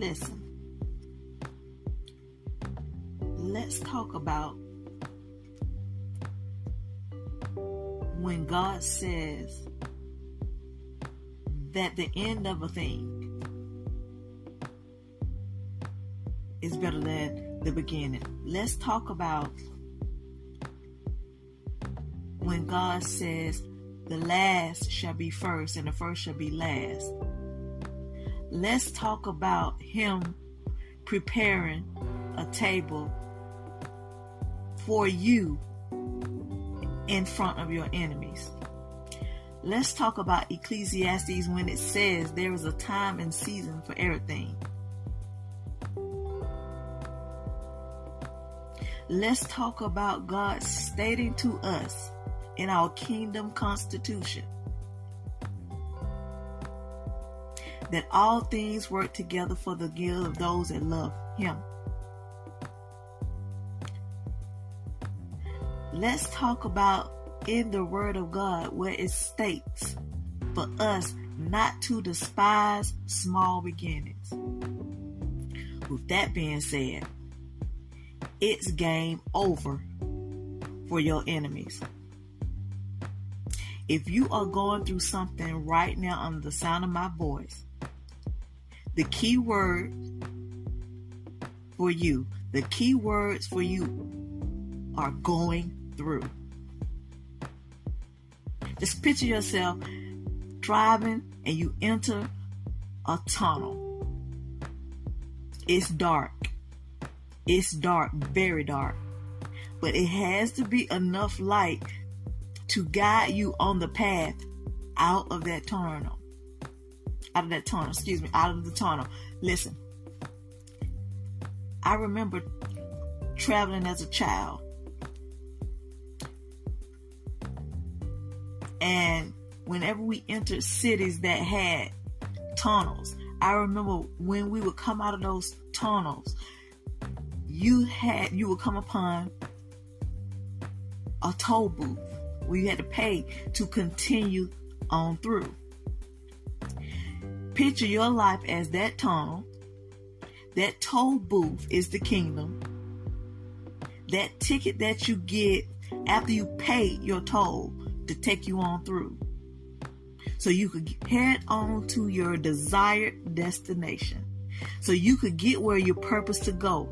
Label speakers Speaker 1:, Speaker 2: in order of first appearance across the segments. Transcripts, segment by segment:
Speaker 1: listen. Let's talk about when God says that the end of a thing is better than the beginning. Let's talk about when God says the last shall be first and the first shall be last. Let's talk about Him preparing a table for you in front of your enemies. Let's talk about Ecclesiastes when it says there is a time and season for everything. Let's talk about God stating to us in our kingdom constitution that all things work together for the good of those that love Him. Let's talk about in the Word of God where it states for us not to despise small beginnings. With that being said, it's game over for your enemies. If you are going through something right now under the sound of my voice, the key word for you, the key words for you are going through. Just picture yourself driving and you enter a tunnel. It's dark. It's dark, very dark. But it has to be enough light to guide you on the path out of the tunnel. Listen, I remember traveling as a child. And whenever we entered cities that had tunnels, I remember when we would come out of those tunnels, you would come upon a toll booth where you had to pay to continue on through. Picture your life as that tunnel. That toll booth is the kingdom. That ticket that you get after you pay your toll to take you on through, so you could head on to your desired destination, so you could get where you're purposed to go,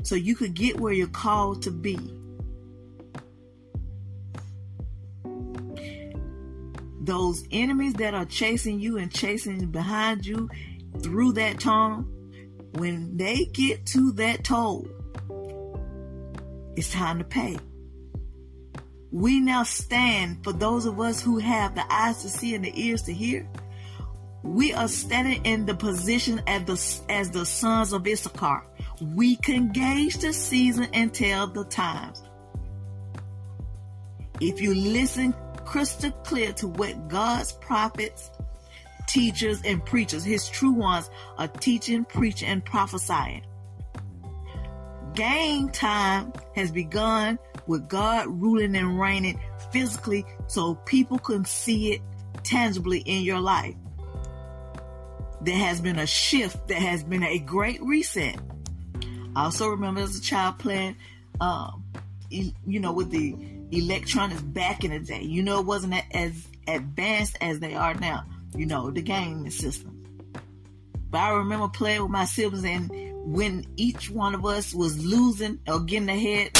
Speaker 1: so you could get where you're called to be. Those enemies that are chasing you and chasing behind you through that tunnel, when they get to that toll, it's time to pay. We now stand, for those of us who have the eyes to see and the ears to hear, we are standing in the position as the sons of Issachar. We can gauge the season and tell the times. If you listen crystal clear to what God's prophets, teachers, and preachers, His true ones, are teaching, preaching, and prophesying. Game time has begun with God ruling and reigning physically so people can see it tangibly in your life. There has been a shift. There has been a great reset. I also remember as a child playing, with the electronics back in the day. It wasn't as advanced as they are now, the gaming system. But I remember playing with my siblings, and when each one of us was losing or getting ahead,